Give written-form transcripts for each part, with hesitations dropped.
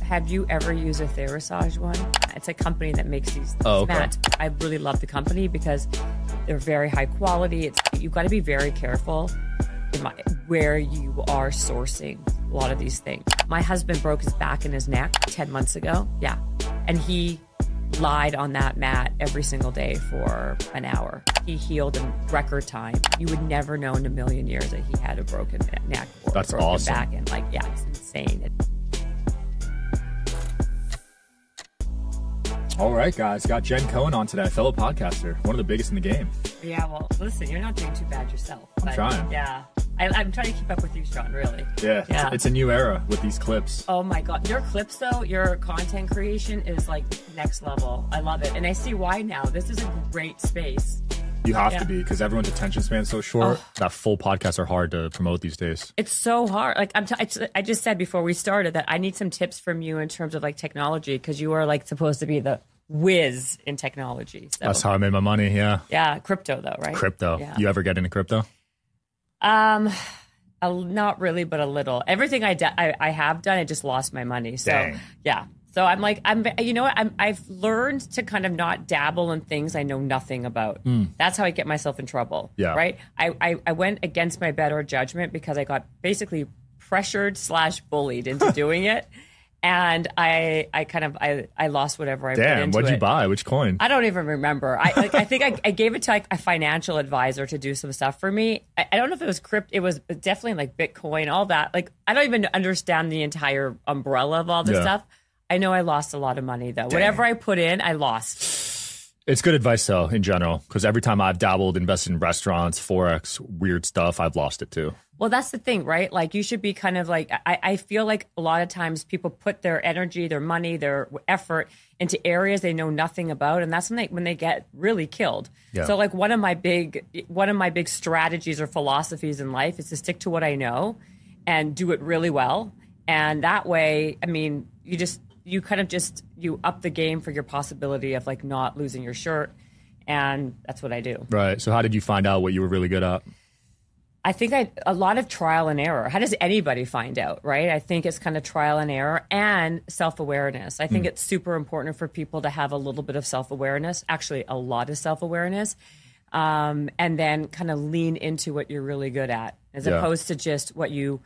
Have you ever used a Therasage one? It's a company that makes these mats. I really love the company because they're very high quality. You've got to be very careful where you are sourcing a lot of these things. My husband broke his back and his neck 10 months ago. Yeah. And he lied on that mat every single day for an hour. He healed in record time. You would never know in a million years that he had a broken neck or That's broken awesome. back. And it's insane. All right, guys. Got Jen Cohen on today, fellow podcaster, one of the biggest in the game. Yeah, well, listen, you're not doing too bad yourself. I'm trying. Yeah. I'm trying to keep up with you, Sean, really. Yeah. It's a new era with these clips. Oh my God. Your clips, though, your content creation is like next level. I love it. And I see why now. This is a great space. You have to be, because everyone's attention span is so short. That full podcasts are hard to promote these days. It's so hard. Like I just said before we started that I need some tips from you in terms of like technology, because you are like supposed to be the whiz in technology. So. That's how I made my money. Yeah. Yeah. Crypto, though, right? Crypto. Yeah. You ever get into crypto? Not really, but a little. Everything I have done, I just lost my money. So Dang. Yeah. So you know what? I've learned to kind of not dabble in things I know nothing about. That's how I get myself in trouble. Yeah. Right. I went against my better judgment because I got basically pressured / bullied into doing it. And I lost whatever I put into it. Damn, what'd you buy? Which coin? I don't even remember. I think I gave it to like a financial advisor to do some stuff for me. I don't know if it was crypto. It was definitely like Bitcoin, all that. Like, I don't even understand the entire umbrella of all this stuff. I know I lost a lot of money, though. Dang. Whatever I put in, I lost. It's good advice, though, in general, because every time I've dabbled, invested in restaurants, Forex, weird stuff, I've lost it, too. Well, that's the thing, right? Like, you should be kind of like, I feel like a lot of times people put their energy, their money, their effort into areas they know nothing about. And that's when they get really killed. Yeah. So like one of my big strategies or philosophies in life is to stick to what I know and do it really well. And that way, I mean, you up the game for your possibility of like not losing your shirt. And that's what I do. Right. So how did you find out what you were really good at? I think a lot of trial and error. How does anybody find out, right? I think it's kind of trial and error and self-awareness. I think it's super important for people to have a little bit of self-awareness, actually a lot of self-awareness, and then kind of lean into what you're really good at as opposed to just what your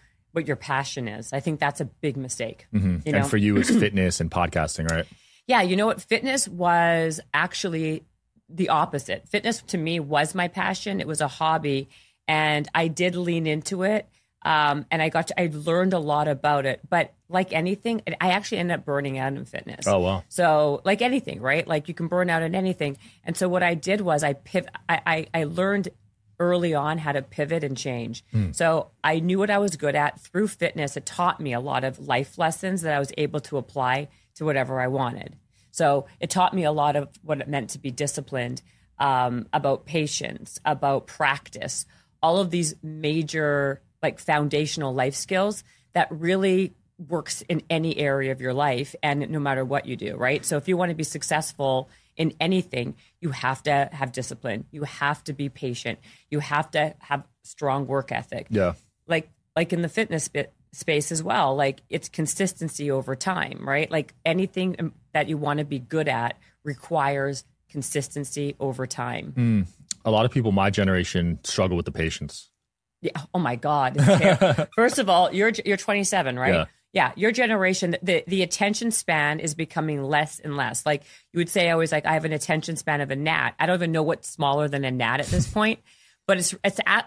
passion is. I think that's a big mistake. Mm-hmm. And for you, it's fitness and podcasting, right? Yeah. You know what? Fitness was actually the opposite. Fitness to me was my passion. It was a hobby. And I did lean into it, and I learned a lot about it. But like anything, I actually ended up burning out in fitness. Oh, wow. So like anything, right? Like you can burn out in anything. And so what I did was I learned early on how to pivot and change. So I knew what I was good at through fitness. It taught me a lot of life lessons that I was able to apply to whatever I wanted. So it taught me a lot of what it meant to be disciplined, about patience, about practice, all of these major like foundational life skills that really works in any area of your life and no matter what you do, right? So if you want to be successful in anything, you have to have discipline. You have to be patient. You have to have strong work ethic. Yeah. Like in the fitness space as well, like it's consistency over time, right? Like anything that you want to be good at requires consistency over time. A lot of people my generation struggle with the patience. Yeah. Oh my God. First of all, you're 27, right? Yeah. Your generation, the attention span is becoming less and less. Like you would say always like, I have an attention span of a gnat. I don't even know what's smaller than a gnat at this point, but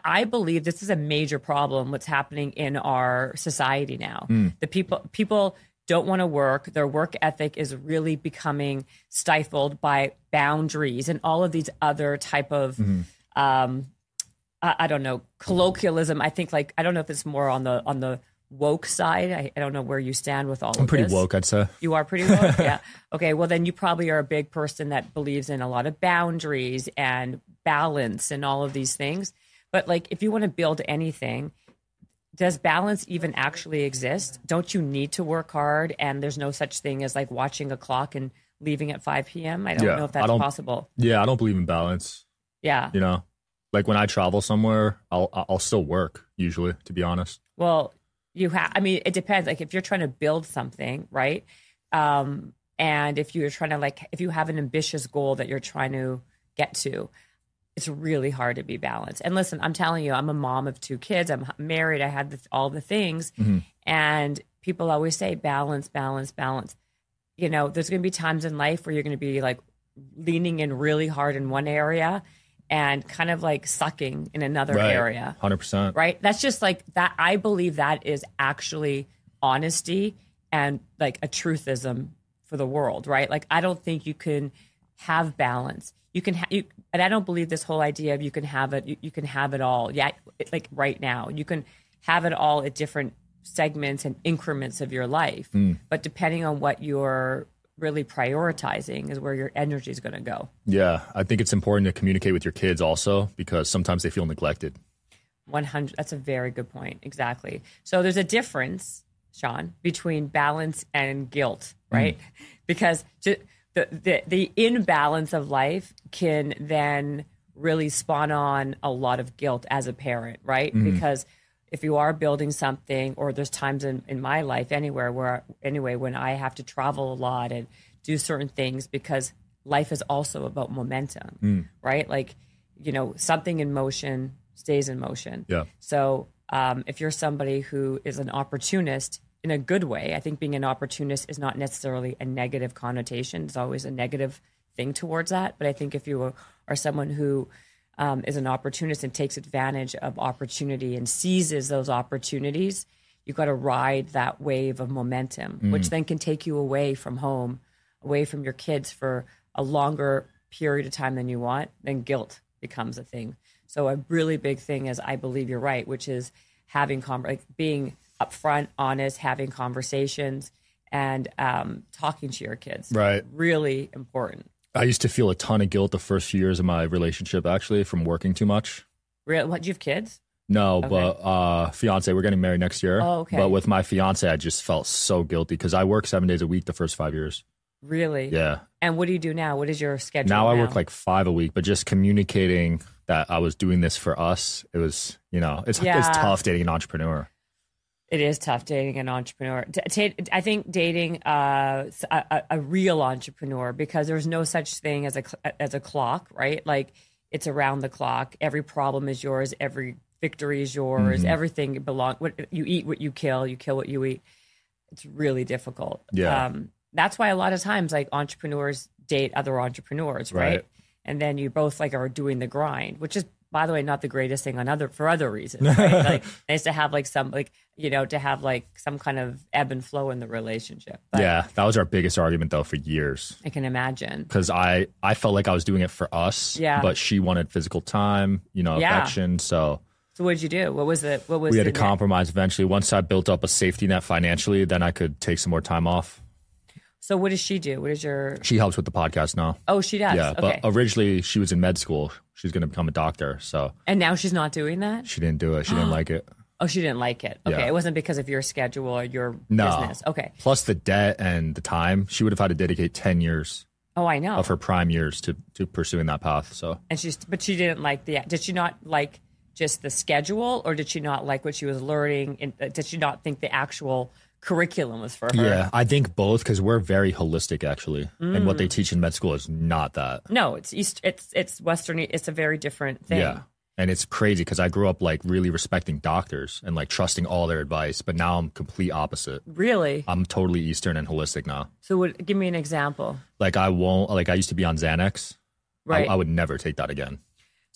I believe this is a major problem. What's happening in our society now, the people don't want to work. Their work ethic is really becoming stifled by boundaries and all of these other type of, I don't know, colloquialism. I think I don't know if it's more on the woke side. I don't know where you stand with all of this. I'm pretty woke, I'd say. You are pretty woke? Yeah. Okay. Well, then you probably are a big person that believes in a lot of boundaries and balance and all of these things. But like, if you want to build anything, does balance even actually exist? Don't you need to work hard? And there's no such thing as like watching a clock and leaving at 5 p.m. I don't know if that's possible. Yeah, I don't believe in balance. Yeah. You know, like when I travel somewhere, I'll still work usually, to be honest. Well, it depends. Like if you're trying to build something, right? And if you're trying to if you have an ambitious goal that you're trying to get to, it's really hard to be balanced. And listen, I'm telling you, I'm a mom of 2 kids. I'm married. I had all the things. And people always say balance, balance, balance. There's going to be times in life where you're going to be leaning in really hard in one area and kind of sucking in another area. 100%. Right? That's just that. I believe that is actually honesty and a truthism for the world, right? I don't think you can have balance. You can, and I don't believe this whole idea of you can have it. You can have it all. Yeah, right now, you can have it all at different segments and increments of your life. But depending on what you're really prioritizing is where your energy is going to go. Yeah, I think it's important to communicate with your kids also because sometimes they feel neglected. 100. That's a very good point. Exactly. So there's a difference, Sean, between balance and guilt, right? Because the imbalance of life can then really spawn on a lot of guilt as a parent, right? Because if you are building something, or there's times in my life when I have to travel a lot and do certain things, because life is also about momentum, right? Something in motion stays in motion. Yeah. So if you're somebody who is an opportunist in a good way, I think being an opportunist is not necessarily a negative connotation. It's always a negative thing towards that. But I think if you are someone who is an opportunist and takes advantage of opportunity and seizes those opportunities, you've got to ride that wave of momentum, which then can take you away from home, away from your kids for a longer period of time than you want. Then guilt becomes a thing. So a really big thing is, I believe you're right, which is having being upfront, honest, having conversations, and talking to your kids. Right. Really important. I used to feel a ton of guilt the first few years of my relationship, actually, from working too much. Really? What, do you have kids? No, okay. But fiance, we're getting married next year. Oh, okay. But with my fiance, I just felt so guilty because I worked 7 days a week the first 5 years. Really? Yeah. And what do you do now? What is your schedule now? I work 5 a week, but just communicating that I was doing this for us, it was, it's tough dating an entrepreneur. It is tough dating an entrepreneur. I think dating a real entrepreneur, because there's no such thing as a clock, right? It's around the clock. Every problem is yours. Every victory is yours. Everything belongs. What you eat, what you kill what you eat. It's really difficult. Yeah. That's why a lot of times entrepreneurs date other entrepreneurs, right? And then you both are doing the grind, which is, by the way, not the greatest thing for other reasons, right? Nice to have some kind of ebb and flow in the relationship. But yeah, that was our biggest argument though for years. I can imagine. Because I felt like I was doing it for us, but she wanted physical time, affection. So what did you do? We had to compromise eventually. Once I built up a safety net financially, then I could take some more time off. So what does she do? She helps with the podcast now. Oh, she does? Yeah, okay. But originally she was in med school. She's going to become a doctor. So. And now she's not doing that? She didn't do it. She didn't like it. Oh, she didn't like it. Okay, Yeah. It wasn't because of your schedule or your business. Okay. Plus the debt and the time. She would have had to dedicate 10 years. Oh, I know. Of her prime years to pursuing that path. So. And but she didn't like did she not like just the schedule, or did she not like what she was learning? And did she not think the actual curriculum was for her? Yeah, I think both, because we're very holistic actually, and what they teach in med school is not that. No, it's Western. It's a very different thing. Yeah, and it's crazy because I grew up really respecting doctors and trusting all their advice, but now I'm complete opposite. Really? I'm totally Eastern and holistic now. So give me an example. I won't I used to be on Xanax. Right. I would never take that again.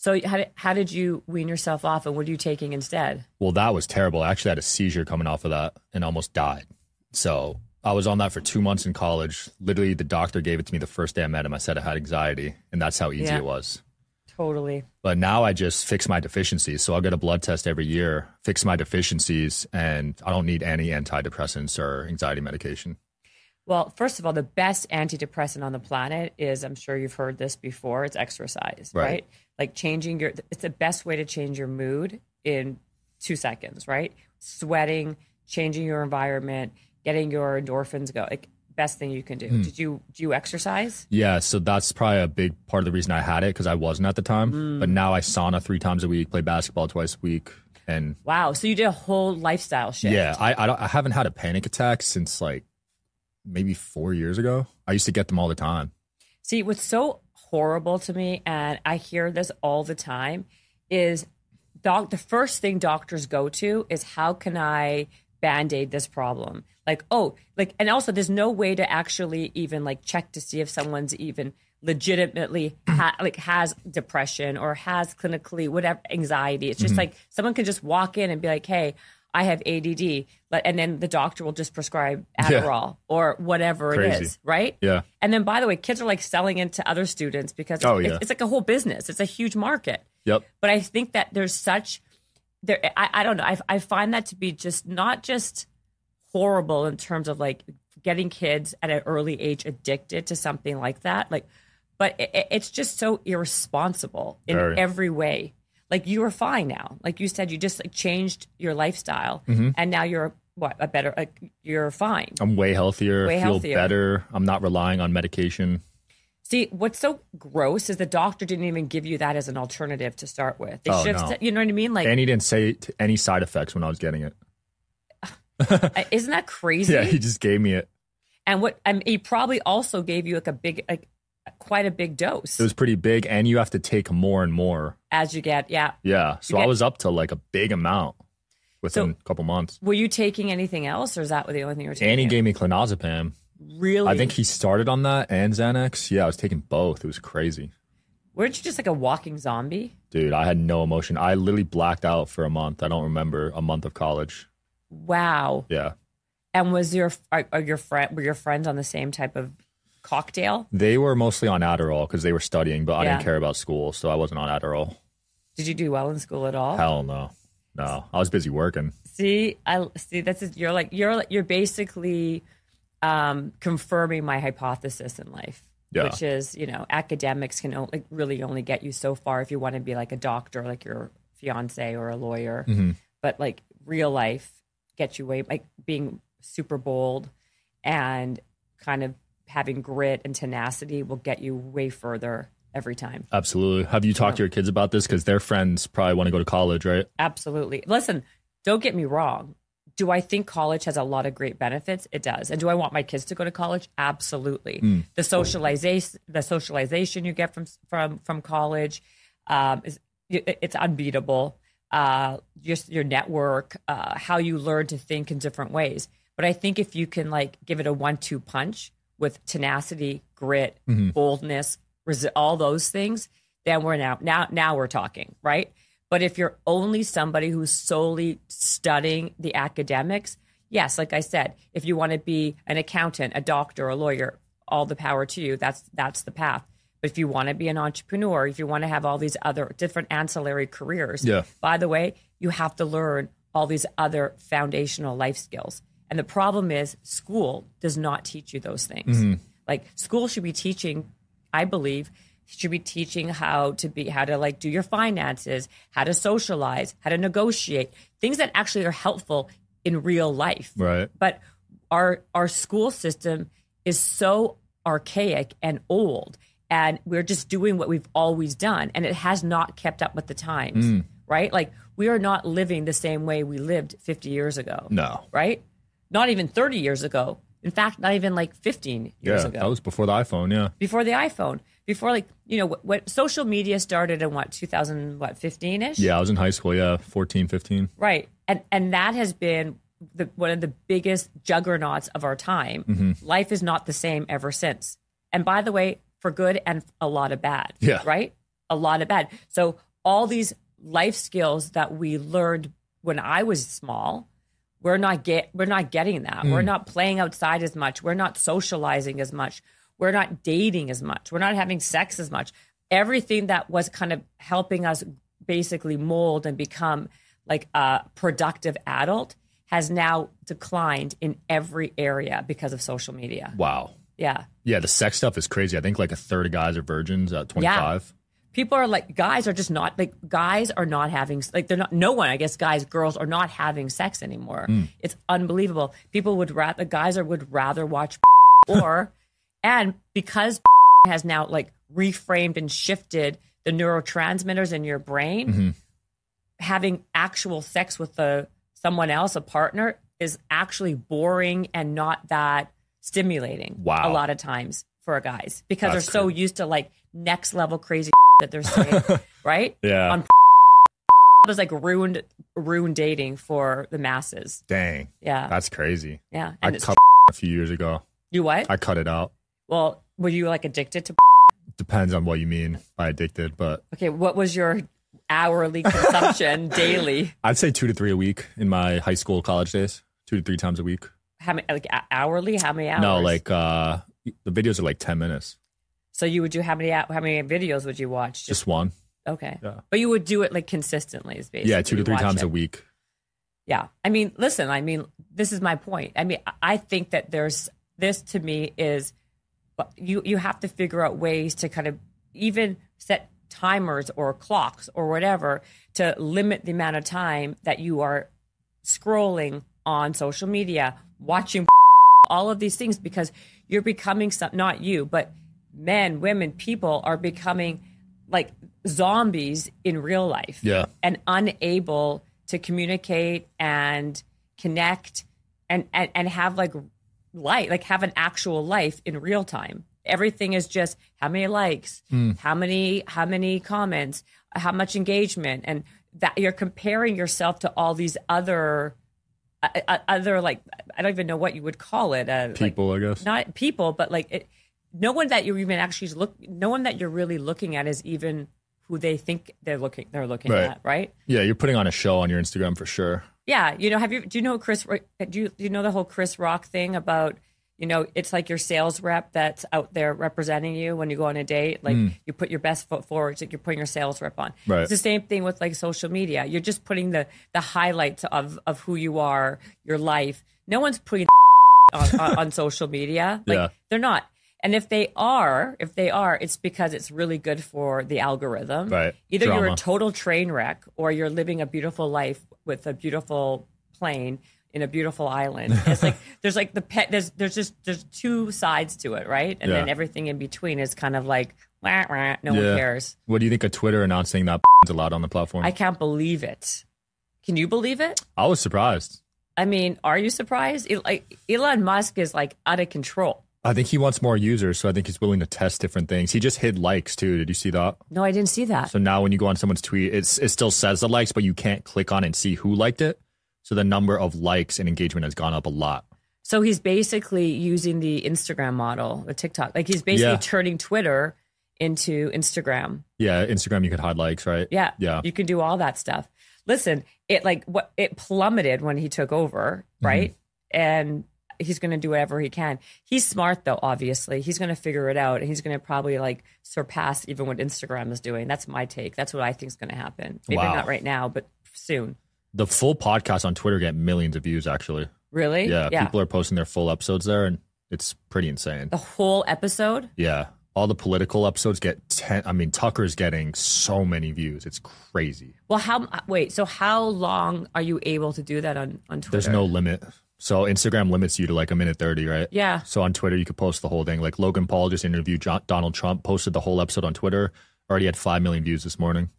So how did you wean yourself off, and what are you taking instead? Well, that was terrible. I actually had a seizure coming off of that and almost died. So I was on that for 2 months in college. Literally, the doctor gave it to me the first day I met him. I said I had anxiety, and that's how easy it was. Totally. But now I just fix my deficiencies. So I'll get a blood test every year, fix my deficiencies, and I don't need any antidepressants or anxiety medication. Well, first of all, the best antidepressant on the planet is, I'm sure you've heard this before, it's exercise, right? It's the best way to change your mood in 2 seconds, right? Sweating, changing your environment, getting your endorphins go. Best thing you can do. Do you exercise? Yeah, so that's probably a big part of the reason I had it, because I wasn't at the time. But now I sauna 3 times a week, play basketball twice a week. And wow, so you did a whole lifestyle shift. Yeah, I haven't had a panic attack since maybe 4 years ago. I used to get them all the time. See, what's so horrible to me, and I hear this all the time, is the first thing doctors go to is, how can I Band-Aid this problem? Like, and also there's no way to actually even like check to see if someone's even legitimately has depression or has clinically whatever anxiety. It's just like someone can just walk in and be like, hey, I have ADD, and then the doctor will just prescribe Adderall or whatever it is, right? Yeah. And then, by the way, kids are like selling it to other students because it's like a whole business. It's a huge market. Yep. But I think that I don't know. I find that to be just not just horrible in terms of like getting kids at an early age addicted to something like that. Like, but it's just so irresponsible in every way. Like, you are fine now. Like you said, you just like changed your lifestyle, and now you're you're fine. I'm way healthier. Feel better. I'm not relying on medication. See, what's so gross is the doctor didn't even give you that as an alternative to start with. They should have, you know what I mean? Like, and he didn't say any side effects when I was getting it. Isn't that crazy? Yeah, he just gave me it. And he probably also gave you like quite a big dose. It was pretty big, and you have to take more and more as you get, yeah. So I was up to like a big amount within a couple months. Were you taking anything else, or is that the only thing you were taking? And he gave me clonazepam. Really? I think he started on that and Xanax. Yeah, I was taking both. It was crazy. Weren't you just like a walking zombie? Dude, I had no emotion. I literally blacked out for a month. I don't remember a month of college. Wow. Yeah. And were your friends on the same type of cocktail? They were mostly on Adderall because they were studying, but I didn't care about school, so I wasn't on Adderall. Did you do well in school at all? Hell no. No, I was busy working. See, you're basically confirming my hypothesis in life, which is, academics can really only get you so far if you want to be like a doctor, like your fiance or a lawyer, but like real life gets you way, like being super bold and kind of having grit and tenacity will get you way further every time. Absolutely. Have you talked to your kids about this? Because their friends probably want to go to college, right? Absolutely. Listen, don't get me wrong. Do I think college has a lot of great benefits? It does. And do I want my kids to go to college? Absolutely. The socialization you get from college it's unbeatable. Just your network, how you learn to think in different ways. But I think if you can like give it a 1-2 punch with tenacity, grit, boldness, all those things, then we're now we're talking, right? But if you're only somebody who's solely studying the academics, yes, like I said, if you want to be an accountant, a doctor, a lawyer, all the power to you. That's the path. But if you want to be an entrepreneur, if you want to have all these other different ancillary careers, by the way, you have to learn all these other foundational life skills. And the problem is school does not teach you those things. Like school should be teaching, I believe, should be teaching how to like do your finances, how to socialize, how to negotiate, things that actually are helpful in real life. Right. But our school system is so archaic and old, and we're just doing what we've always done, and it has not kept up with the times, right? Like we are not living the same way we lived 50 years ago. No. Right? Not even 30 years ago. In fact, not even like 15 years ago. That was before the iPhone, Before the iPhone. Before what social media started in 2015-ish? Yeah, I was in high school, 14, 15. Right. And that has been one of the biggest juggernauts of our time. Life is not the same ever since. And by the way, for good and a lot of bad. Yeah. Right? A lot of bad. So all these life skills that we learned when I was small, we're not getting that. We're not playing outside as much. We're not socializing as much. We're not dating as much. We're not having sex as much. Everything that was kind of helping us basically mold and become like a productive adult has now declined in every area because of social media. Wow. Yeah. Yeah, the sex stuff is crazy. I think like a third of guys are virgins at 25. Yeah. People are like, guys are not having, like they're not, no one, I guess girls are not having sex anymore. It's unbelievable. Guys would rather watch and because has now like reframed and shifted the neurotransmitters in your brain, having actual sex with someone else, a partner, is actually boring and not that stimulating. Wow. A lot of times for guys because That's they're so used to like next level crazy that they're saying, right? Yeah. On was like ruined dating for the masses. Dang. Yeah. That's crazy. Yeah. I And cut a few years ago. you what? I cut it out. Well, were you like addicted to? Depends on what you mean by addicted, but Okay, what was your hourly consumption daily? I'd say 2 to 3 a week in my high school, college days. 2 to 3 times a week. How many hourly? How many hours? No, like the videos are like 10 minutes. So you would do how many videos would you watch? Just one. Okay. Yeah. But you would do it like consistently, is basically. Yeah, 2 to 3 times a week. Yeah. I mean, listen, this is my point. I mean, I think that this to me is you have to figure out ways to kind of even set timers or clocks or whatever to limit the amount of time that you are scrolling on social media, watching all of these things, because you're becoming not you, but men, women, people are becoming like zombies in real life. Yeah. And unable to communicate and connect and have like have an actual life in real time. Everything is just how many likes, how many comments, how much engagement, and that you're comparing yourself to all these other like, I don't even know what you would call it. People, I guess. Not people, but like no one that you're really looking at is even who they think they're looking Right. at, right? Yeah, you're putting on a show on your Instagram for sure. Yeah, do you know do you know the whole Chris Rock thing about, it's like your sales rep that's out there representing you when you go on a date. Like you put your best foot forward, it's like you're putting your sales rep on. Right. It's the same thing with like social media. You're just putting the highlights of who you are, your life. No one's putting on social media. Like Yeah. they're not. And if they are, it's because it's really good for the algorithm. Right. Either you're Drama. a total train wreck or you're living a beautiful life with a beautiful plane in a beautiful island. It's like there's like there's two sides to it, right? And then everything in between is kind of like wah, wah, no one cares. What do you think of Twitter announcing that is allowed on the platform? I can't believe it. Can you believe it? I was surprised. I mean, are you surprised? Elon Musk is like out of control. I think he wants more users, so I think he's willing to test different things. He just hid likes too. Did you see that? No, I didn't see that. So now when you go on someone's tweet, it still says the likes, but you can't click on it and see who liked it. So the number of likes and engagement has gone up a lot. So he's basically using the Instagram model, the TikTok. Like he's basically turning Twitter into Instagram. Yeah, Instagram, you could hide likes, right? Yeah. Yeah. You can do all that stuff. Listen, it plummeted when he took over, right? And he's going to do whatever he can. He's smart though, obviously. He's going to figure it out, and he's going to probably like surpass even what Instagram is doing. That's my take. That's what I think is going to happen. Maybe not right now, but soon. The full podcast on Twitter get millions of views, actually. Really? Yeah, people are posting their full episodes there, and it's pretty insane. The whole episode? Yeah. All the political episodes get Tucker's getting so many views. It's crazy. Well, so how long are you able to do that on Twitter? There's no limit. So Instagram limits you to like 1:30, right? Yeah. So on Twitter, you could post the whole thing. Like Logan Paul just interviewed Donald Trump, posted the whole episode on Twitter. Already had 5 million views this morning.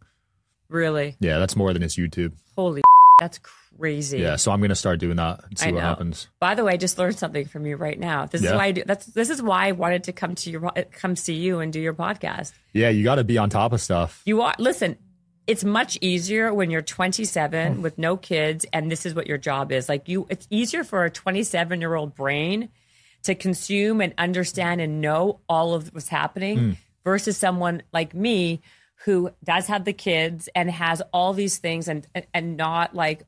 Really? Yeah, that's more than his YouTube. Holy that's crazy. Yeah, so I'm going to start doing that and see what happens. By the way, I just learned something from you right now. This is why I do. This is why I wanted to come see you and do your podcast. Yeah, you got to be on top of stuff. You are. Listen, it's much easier when you're 27 with no kids and this is what your job is. Like it's easier for a 27-year-old brain to consume and understand and know all of what's happening versus someone like me who does have the kids and has all these things and not like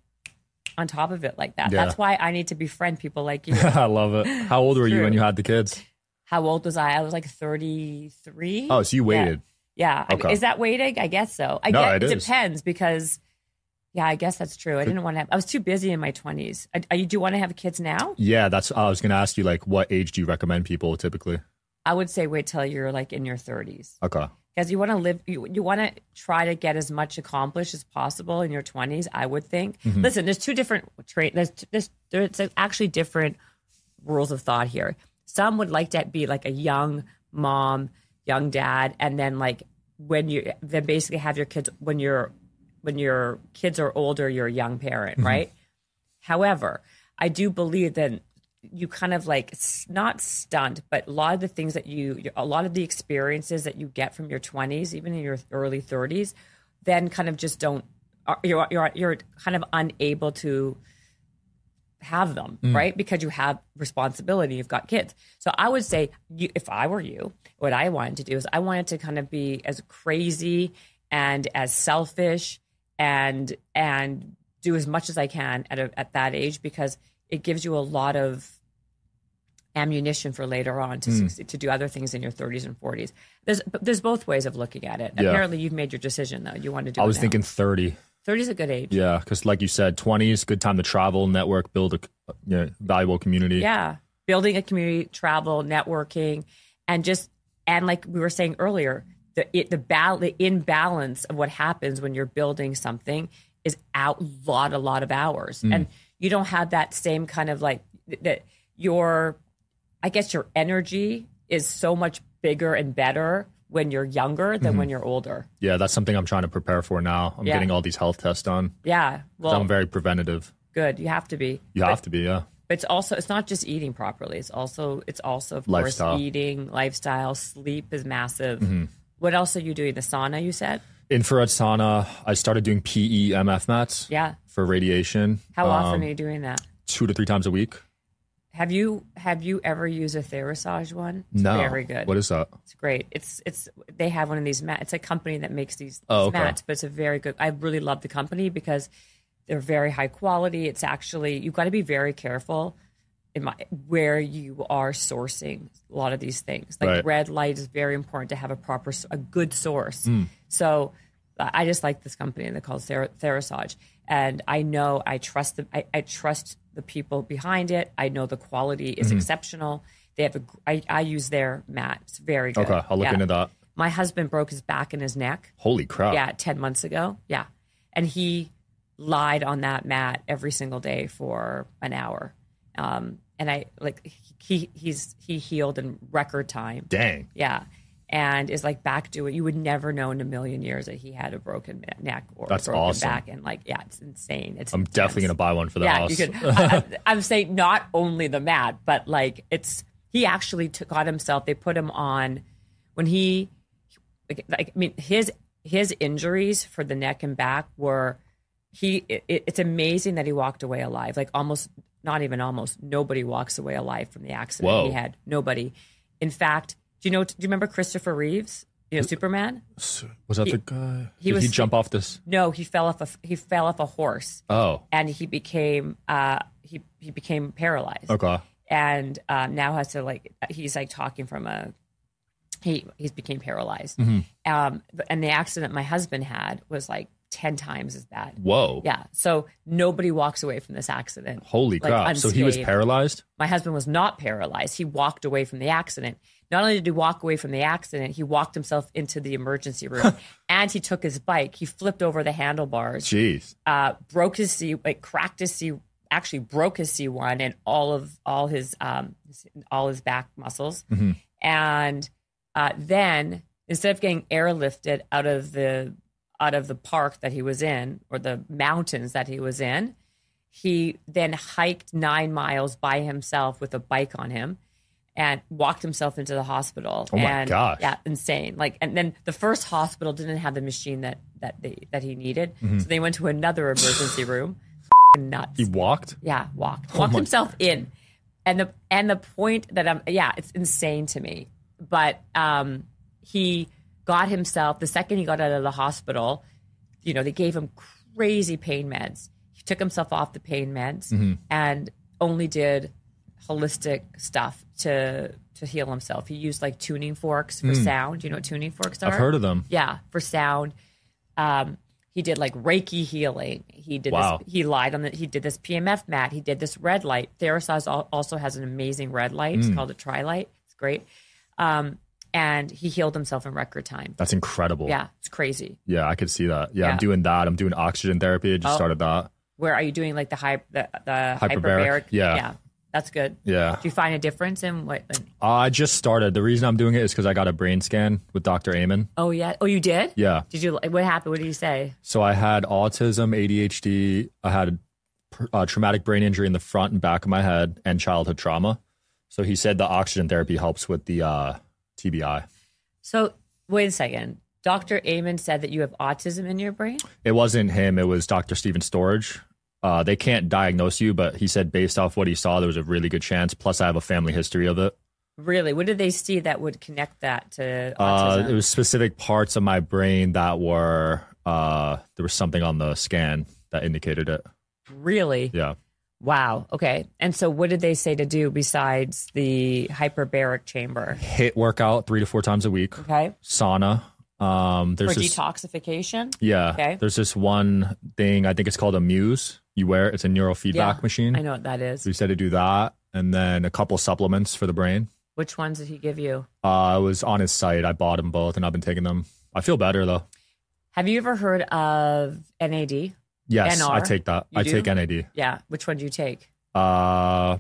on top of it like that. Yeah. That's why I need to befriend people like you. I love it. How old were you when you had the kids? How old was I? I was like 33. Oh, so you waited. Yeah. Okay. Is that waiting? I guess so. It it is. depends because, I guess that's true. I didn't want to have, I was too busy in my 20s. Do you want to have kids now? Yeah, I was going to ask you, like, what age do you recommend people typically? I would say wait till you're like in your 30s. Okay. Because you want to live, you want to try to get as much accomplished as possible in your 20s, I would think. Listen, there's two different, there's actually different rules of thought here. Some would like to be like a young mom, young dad, and then like then basically have your kids when your kids are older, you're a young parent, right? However, I do believe that you kind of like not stunt, but a lot of the things that a lot of the experiences that you get from your 20s, even in your early 30s, then kind of just don't, you're kind of unable to have them, right? Because you have responsibility, you've got kids. So I would say, if I were you, what I wanted to do is I wanted to kind of be as crazy and as selfish and do as much as I can at that age, because it gives you a lot of ammunition for later on to succeed, to do other things in your 30s and 40s. There's both ways of looking at it. Yeah. Apparently, you've made your decision, though. You want to do it. I was thinking 30. 30 is a good age. Yeah, because like you said, 20s, good time to travel, network, build a valuable community. Yeah, building a community, travel, networking, and like we were saying earlier, the imbalance of what happens when you're building something is a lot of hours, and you don't have that same kind of like that. I guess your energy is so much bigger and better when you're younger than when you're older. Yeah, that's something I'm trying to prepare for now. I'm getting all these health tests done. Yeah, well, I'm very preventative. Good, you have to be. You have to be, yeah. But it's not just eating properly. It's also of lifestyle. Course eating, lifestyle, sleep is massive. What else are you doing? The sauna, you said? Infrared sauna. I started doing PEMF mats. Yeah. For radiation. How often are you doing that? 2 to 3 times a week. Have you ever used a Therasage one? It's no. Very good. What is that? It's great. They have one of these mats. It's a company that makes these okay. mats, but it's a very good. I really love the company because they're very high quality. It's actually, you've got to be very careful where you are sourcing a lot of these things. Like red light is very important to have a good source. So I just like this company. They're called Therasage. And I know I trust I trust the people behind it. I know the quality is exceptional. They have I use their mat. It's very good. Okay, I'll look into that. My husband broke his back and his neck. Holy crap. Yeah, 10 months ago. Yeah. And he lied on that mat every single day for an hour. And I he healed in record time. Dang. Yeah. And is like back to it. You would never know in a million years that he had a broken neck or that's a broken awesome. back. And it's insane. I'm intense. Definitely going to buy one for the house. You could. I'm saying not only the mat, but he actually got himself, they put him on when his injuries for the neck and back were, it's amazing that he walked away alive. Like not even almost, nobody walks away alive from the accident he had. Nobody. In fact, do you remember Christopher Reeves? Superman? Was that the guy? Did he jump off this? No, he fell off a horse. Oh. And he became he became paralyzed. Okay. And now has to he's talking from he's became paralyzed. And the accident my husband had was 10 times as bad. Whoa. Yeah. So nobody walks away from this accident. Holy crap. Unscathed. So he was paralyzed? My husband was not paralyzed. He walked away from the accident. Not only did he walk away from the accident, he walked himself into the emergency room and he took his bike. He flipped over the handlebars. Jeez. Broke his cracked his actually broke his C1 and all his back muscles. And then instead of getting airlifted out of the park that he was in or the mountains that he was in, he then hiked 9 miles by himself with a bike on him and walked himself into the hospital. Oh my gosh. Yeah, insane. And then the first hospital didn't have the machine that he needed. So they went to another emergency room. Nuts. He walked? Yeah, walked himself in. And the point that it's insane to me. But he got himself, the second he got out of the hospital, they gave him crazy pain meds. He took himself off the pain meds and only did holistic stuff to heal himself. He used tuning forks for sound. Do you know what tuning forks are? I've heard of them. Yeah, for sound. He did Reiki healing. He did wow. this. He lied on he did this PMF mat. He did this red light. Therasage also has an amazing red light. It's called a Tri-Light. It's great. And he healed himself in record time. That's incredible. Yeah, it's crazy. Yeah, I could see that. Yeah, I'm doing that. I'm doing oxygen therapy. I just started that. Where are you doing the hyperbaric? Yeah, that's good. Yeah. Do you find a difference in what? I just started. The reason I'm doing it is because I got a brain scan with Dr. Amen. Oh yeah. Oh, you did? Yeah. Did you? What happened? What did he say? So I had autism, ADHD. I had traumatic brain injury in the front and back of my head and childhood trauma. So he said the oxygen therapy helps with the TBI. So wait a second. Dr. Amen said that you have autism in your brain? It wasn't him. It was Dr. Stephen Storage. They can't diagnose you, but he said based off what he saw, there was a really good chance. Plus, I have a family history of it. Really? What did they see that would connect that to autism? It was specific parts of my brain that were, there was something on the scan that indicated it. Really? Yeah. Wow. Okay. And so what did they say to do besides the hyperbaric chamber? HIIT workout 3 to 4 times a week. Okay. Sauna. There's for detoxification? Yeah. Okay. There's this one thing, I think it's called a Muse. You wear it. It's a neurofeedback machine. I know what that is. So he said to do that. And then a couple supplements for the brain. Which ones did he give you? I was on his site. I bought them both and I've been taking them. I feel better though. Have you ever heard of NAD? Yes, NR? I take that. I take NAD. Yeah. Which one do you take? I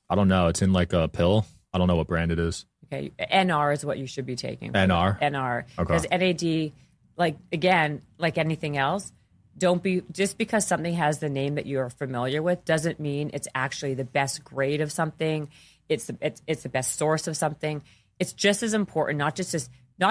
don't know. It's in like a pill. I don't know what brand it is. Okay. NR is what you should be taking. NR? NR. Okay. Because NAD, like, again, like anything else, don't be, just because something has the name that you're familiar with doesn't mean it's actually the best grade of something. It's the best source of something. It's just as important, not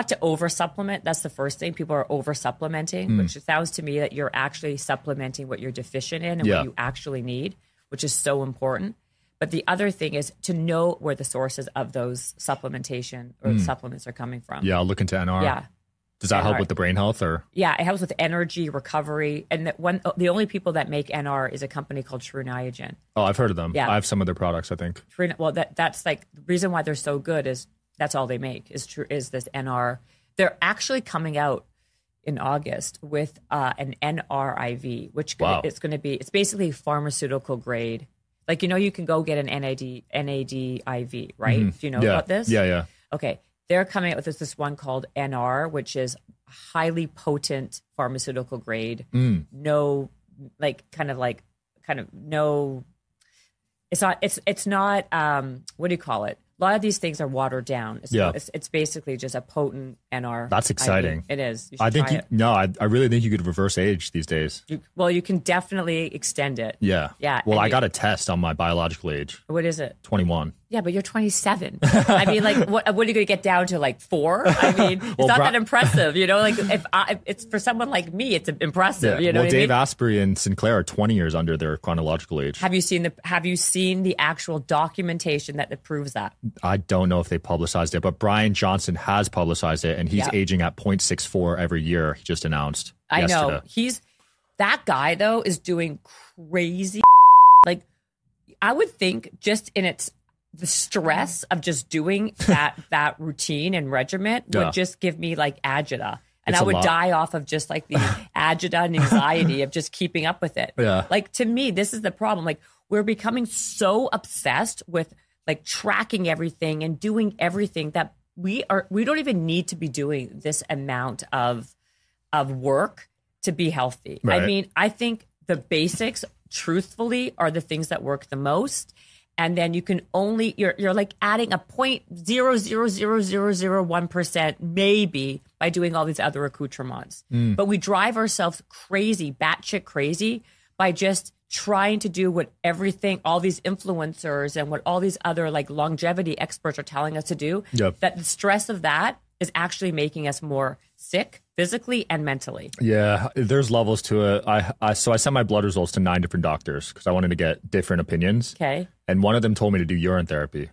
to over supplement. That's the first thing. People are over supplementing, which sounds to me that you're actually supplementing what you're deficient in and what you actually need, which is so important. But the other thing is to know where the sources of those supplementation or supplements are coming from. Yeah, I'll look into NR. Yeah. Does that help with the brain health or? Yeah, it helps with energy, recovery. And the only people that make NR is a company called True Niagen. Oh, I've heard of them. Yeah. I have some of their products, I think. Well, that's like the reason why they're so good is that's all they make is this NR. They're actually coming out in August with an NRIV, which it's basically pharmaceutical grade. Like, you can go get an NAD IV, right? Do you know about this? Yeah. Okay. They're coming out with this one called NR, which is highly potent pharmaceutical grade. No, it's not, what do you call it? A lot of these things are watered down. It's basically just a potent NR. That's exciting. It is. I really think you could reverse age these days. You can definitely extend it. Yeah. Yeah. Well, I got a test on my biological age. What is it? 21. Yeah, but you're 27. I mean, like, what are you going to get down to, like 4? I mean, it's not that impressive, Like, if it's for someone like me, it's impressive. Yeah. Dave Asprey and Sinclair are 20 years under their chronological age. Have you seen the actual documentation that proves that? I don't know if they publicized it, but Brian Johnson has publicized it, and he's aging at 0.64 every year. He just announced. I know that guy though is doing crazy. Like, I would think just in the stress of just doing that routine and regiment would just give me like agita. And I would die off of just like the agita and anxiety of just keeping up with it. Yeah. Like, to me, this is the problem. Like, we're becoming so obsessed with like tracking everything and doing everything that we don't even need to be doing this amount of work to be healthy. Right. I mean, I think the basics, truthfully, are the things that work the most. And then you can you're like adding a 0.00001% maybe by doing all these other accoutrements. But we drive ourselves crazy, batshit crazy, by just trying to do what all these influencers and what all these other like longevity experts are telling us to do. Yep. That the stress of that is actually making us more sick physically and mentally. Yeah, there's levels to it. So I sent my blood results to 9 different doctors because I wanted to get different opinions. Okay. And one of them told me to do urine therapy.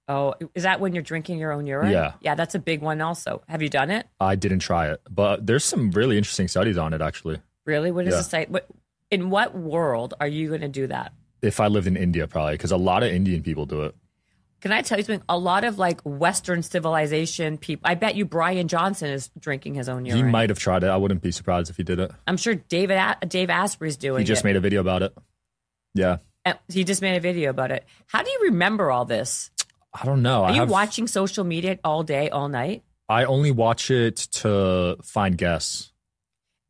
Oh, is that when you're drinking your own urine? Yeah. Yeah, that's a big one also. Have you done it? I didn't try it, but there's some really interesting studies on it, actually. Really? What does it say? In what world are you going to do that? If I lived in India, probably, because a lot of Indian people do it. Can I tell you something? A lot of like Western civilization people, I bet you Brian Johnson is drinking his own urine. He might have tried it. I wouldn't be surprised if he did it. I'm sure Dave Asprey's doing it. He just made a video about it. Yeah. He just made a video about it. How do you remember all this? I don't know. Are you watching social media all day, all night? I only watch it to find guests.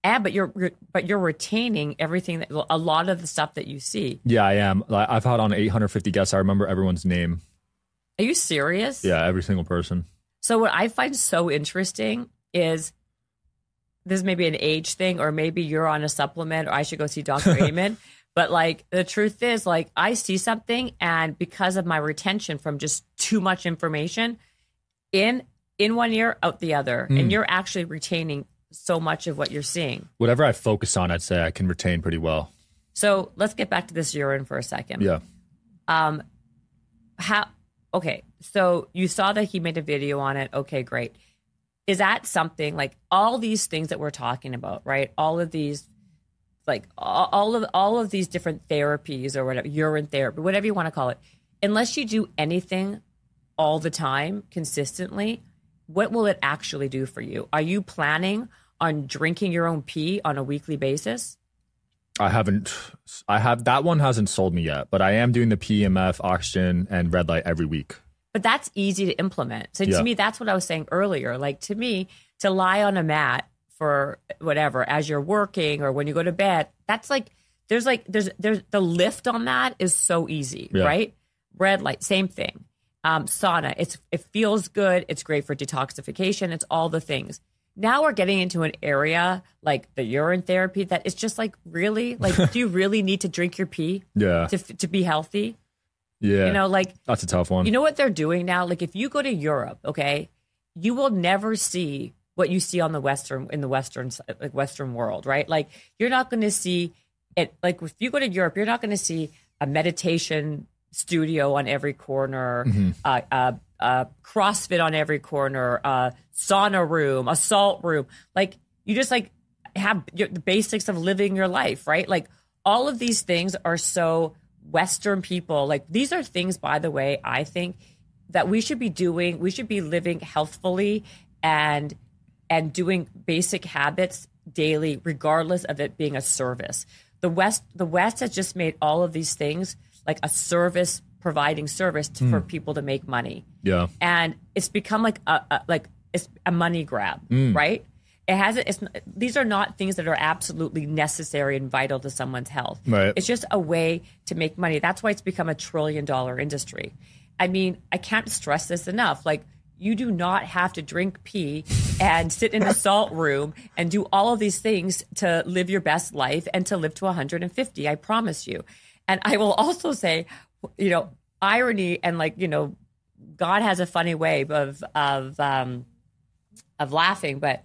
Yeah, but you're retaining everything, a lot of the stuff that you see. Yeah, I am. I've had on 850 guests. I remember everyone's name. Are you serious? Yeah, every single person. So what I find so interesting is this may be an age thing, or maybe you're on a supplement, or I should go see Dr. Amen. But like the truth is, like I see something, and because of my retention from just too much information, in one ear, out the other, and you're actually retaining so much of what you're seeing. Whatever I focus on, I'd say I can retain pretty well. So let's get back to this urine for a second. Yeah. Okay, so you saw that he made a video on it. Okay, great. Is that something like all these things that we're talking about, right? All of these, like all of these different therapies or whatever, urine therapy, whatever you want to call it, unless you do anything all the time consistently, what will it actually do for you? Are you planning on drinking your own pee on a weekly basis? That one hasn't sold me yet, but I am doing the PEMF, oxygen, and red light every week. But that's easy to implement. So to me, that's what I was saying earlier. Like to me, to lie on a mat for whatever, as you're working or when you go to bed, that's like, there's the lift on that is so easy, right? Red light, same thing. Sauna, it feels good. It's great for detoxification. It's all the things. Now we're getting into an area like the urine therapy that is just like, really? Like, do you really need to drink your pee to be healthy? Yeah. You know, like. That's a tough one. You know what they're doing now? Like, if you go to Europe, okay, you will never see what you see on the Western world, right? Like, you're not going to see it. Like, if you go to Europe, you're not going to see a meditation studio on every corner, CrossFit on every corner, sauna room, a salt room. Like you just like have the basics of living your life, right? Like all of these things are so Western people. Like these are things, by the way, I think that we should be doing. We should be living healthfully and doing basic habits daily, regardless of it being a service. The West has just made all of these things like a service, providing service for people to make money. Yeah. And it's become like it's a money grab, right? These are not things that are absolutely necessary and vital to someone's health. Right. It's just a way to make money. That's why it's become $1 trillion industry. I mean, I can't stress this enough. Like, you do not have to drink pee and sit in a salt room and do all of these things to live your best life and to live to 150. I promise you. And I will also say, you know, irony and like, you know, God has a funny way of laughing, but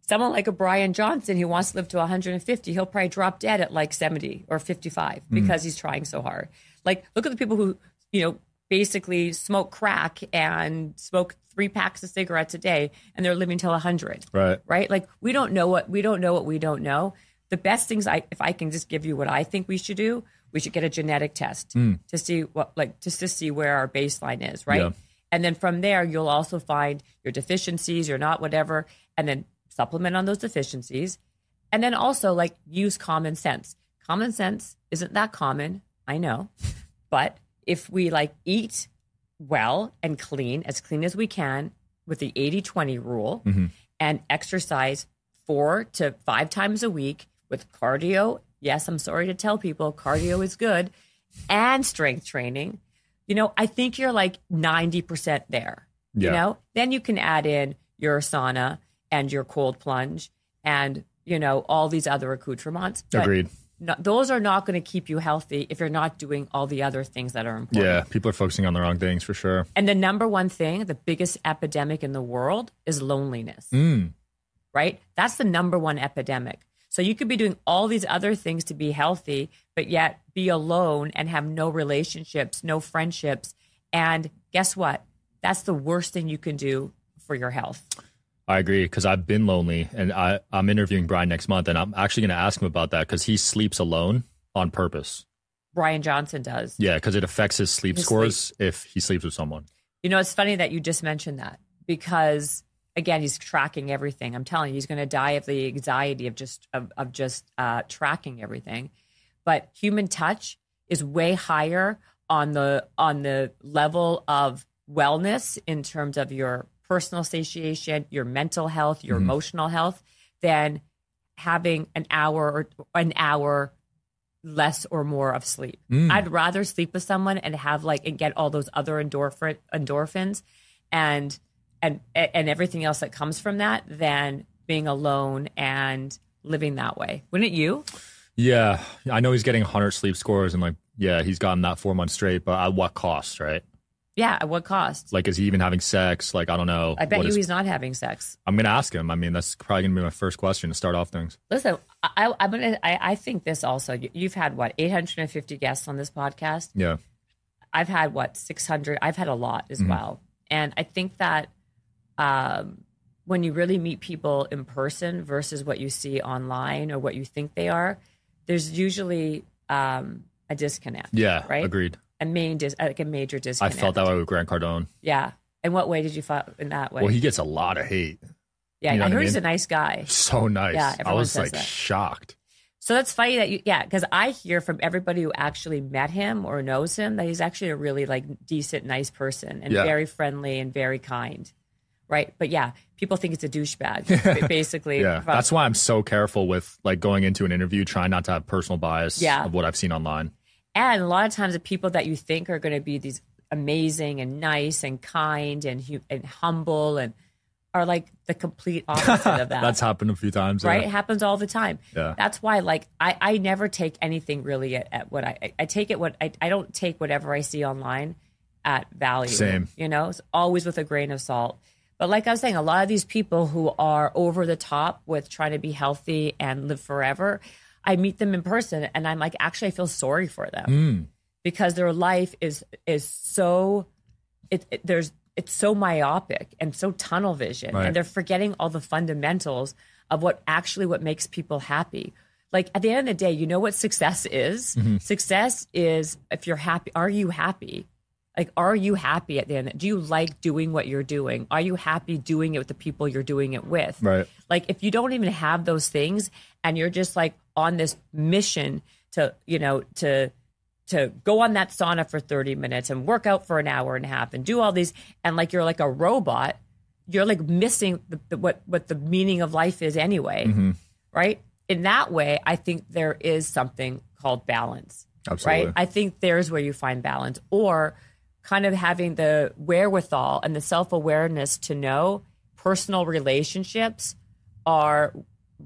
someone like a Brian Johnson who wants to live to 150, he'll probably drop dead at like 70 or 55 because he's trying so hard. Like, look at the people who, you know, basically smoke crack and smoke 3 packs of cigarettes a day and they're living till 100. Right. Like we don't know what we don't know. The best things if I can just give you what I think we should do, we should get a genetic test to see to see where our baseline is. Right. Yeah. And then from there, you'll also find your deficiencies, you're not whatever, and then supplement on those deficiencies. And then also like use common sense. Common sense isn't that common. I know. But if we like eat well and clean as we can with the 80-20 rule and exercise 4 to 5 times a week with cardio. Yes, I'm sorry to tell people cardio is good and strength training. You know, I think you're like 90% there, you know, then you can add in your sauna and your cold plunge and, you know, all these other accoutrements. Agreed. No, those are not going to keep you healthy if you're not doing all the other things that are important. Yeah, people are focusing on the wrong things for sure. And the number one thing, the biggest epidemic in the world is loneliness, right? That's the number one epidemic. So you could be doing all these other things to be healthy, but yet be alone and have no relationships, no friendships. And guess what? That's the worst thing you can do for your health. I agree, because I've been lonely, and I'm interviewing Brian next month, and I'm actually going to ask him about that because he sleeps alone on purpose. Brian Johnson does. Yeah, because it affects his sleep scores if he sleeps with someone. You know, it's funny that you just mentioned that because, again, he's tracking everything. I'm telling you, he's going to die of the anxiety of just tracking everything. But human touch is way higher on the level of wellness in terms of your personal satiation, your mental health, your emotional health, than having an hour less or more of sleep. I'd rather sleep with someone and have and get all those other endorphins and everything else that comes from that than being alone and living that way. Wouldn't you? Yeah. I know he's getting 100 sleep scores and like, yeah, he's gotten that 4 months straight, but at what cost, right? Yeah, at what cost? Like, is he even having sex? Like, I don't know. I bet he's not having sex. I'm going to ask him. I mean, that's probably going to be my first question to start off things. Listen, I think this also, you've had what, 850 guests on this podcast? Yeah. I've had what, 600? I've had a lot as well. And I think that when you really meet people in person versus what you see online or what you think they are, there's usually a disconnect. Yeah, right? Agreed. A major disconnect. I felt that way with Grant Cardone. Yeah. In what way did you feel in that way? Well, he gets a lot of hate. Yeah, you know I heard he's mean? a nice guy. So nice. Yeah, I was says like that. shocked. So that's funny that because I hear from everybody who actually met him or knows him that he's actually a really like decent, nice person and very friendly and very kind. Right. But yeah, people think it's a douchebag, basically. Yeah. That's why I'm so careful with like going into an interview, trying not to have personal bias of what I've seen online. And a lot of times the people that you think are going to be these amazing and nice and kind and humble and are like the complete opposite of that. That's happened a few times. Right? Yeah. It happens all the time. Yeah. That's why like I never take anything really at what I take it I don't take whatever I see online at value. Same. You know, it's always with a grain of salt. But like I was saying, a lot of these people who are over the top with trying to be healthy and live forever, I meet them in person and I'm like, actually, I feel sorry for them because their life is so it's so myopic and so tunnel vision, and they're forgetting all the fundamentals of what makes people happy. Like at the end of the day, you know what success is? Success is if you're happy. Are you happy? Like, are you happy at the end? Do you like doing what you're doing? Are you happy doing it with the people you're doing it with? Right. Like, if you don't even have those things and you're just like on this mission to, you know, to go on that sauna for 30 minutes and work out for an hour and a half and do all these, and like you're like a robot, you're like missing what the meaning of life is anyway. Right? In that way, I think there is something called balance. Absolutely. Right? I think there's where you find balance, or kind of having the wherewithal and the self-awareness to know personal relationships are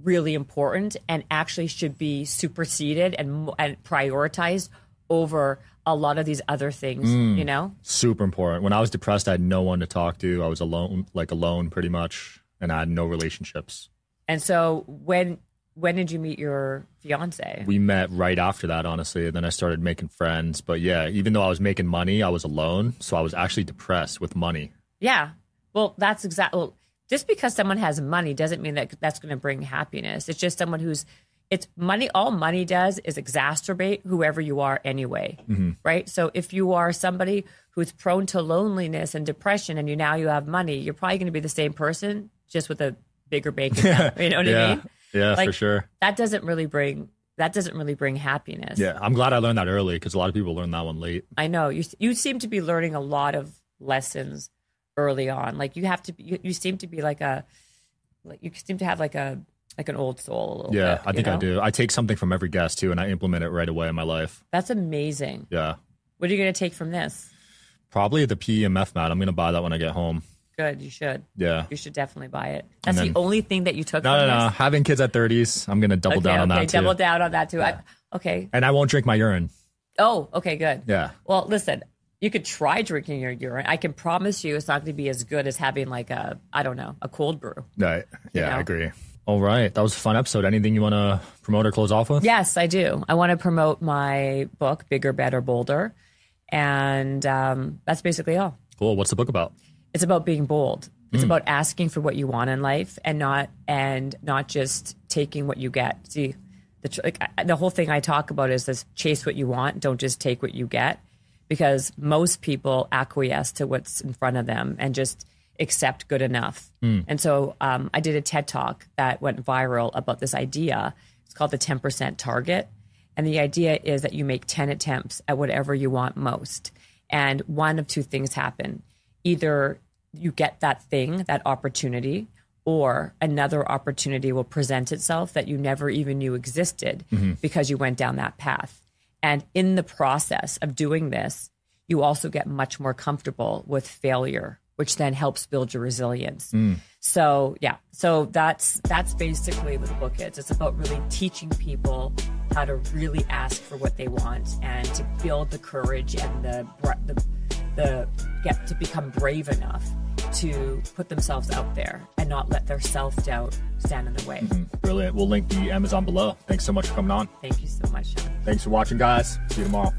really important and actually should be superseded and prioritized over a lot of these other things, you know? Super important. When I was depressed, I had no one to talk to. I was alone pretty much, and I had no relationships. And so when did you meet your fiance? We met right after that, honestly. And then I started making friends. But yeah, even though I was making money, I was alone. So I was actually depressed with money. Yeah. Well, that's exactly. Well, just because someone has money doesn't mean that that's going to bring happiness. It's just someone it's money. All money does is exacerbate whoever you are anyway. Right. So if you are somebody who's prone to loneliness and depression and you have money, you're probably going to be the same person, just with a bigger bank account. You know what I mean? Yeah, like, for sure. That doesn't really bring happiness. Yeah, I'm glad I learned that early because a lot of people learn that one late. I know you seem to be learning a lot of lessons early on. Like you seem to be you seem to have like an old soul a little bit. Yeah, I think know? I do. I take something from every guest too, and I implement it right away in my life. That's amazing. Yeah. What are you going to take from this? Probably the PEMF mat. I'm going to buy that when I get home. Good, you should. Yeah. You should definitely buy it. That's the only thing that you took from this? No. Having kids at 30s, I'm going to double down on that too. Double down on that too. Yeah. Okay. And I won't drink my urine. Oh, okay, good. Yeah. Well, listen, you could try drinking your urine. I can promise you it's not going to be as good as having like a cold brew. Right. Yeah, You know? I agree. All right. That was a fun episode. Anything you want to promote or close off with? Yes, I do. I want to promote my book, Bigger, Better, Bolder. And that's basically all. Cool. What's the book about? It's about being bold. It's about asking for what you want in life and not just taking what you get. See, the whole thing I talk about is this: chase what you want, don't just take what you get, because most people acquiesce to what's in front of them and just accept good enough. And so I did a TED Talk that went viral about this idea. It's called the 10% target. And the idea is that you make 10 attempts at whatever you want most. And one of two things happen. Either you get that thing, that opportunity, or another opportunity will present itself that you never even knew existed because you went down that path. And in the process of doing this, you also get much more comfortable with failure, which then helps build your resilience. So that's basically what the book is. It's about really teaching people how to really ask for what they want and to build the courage and the get to become brave enough to put themselves out there and not let their self-doubt stand in the way. Brilliant. We'll link the Amazon below. Thanks so much for coming on. Thank you so much, Sean. Thanks for watching, guys. See you tomorrow.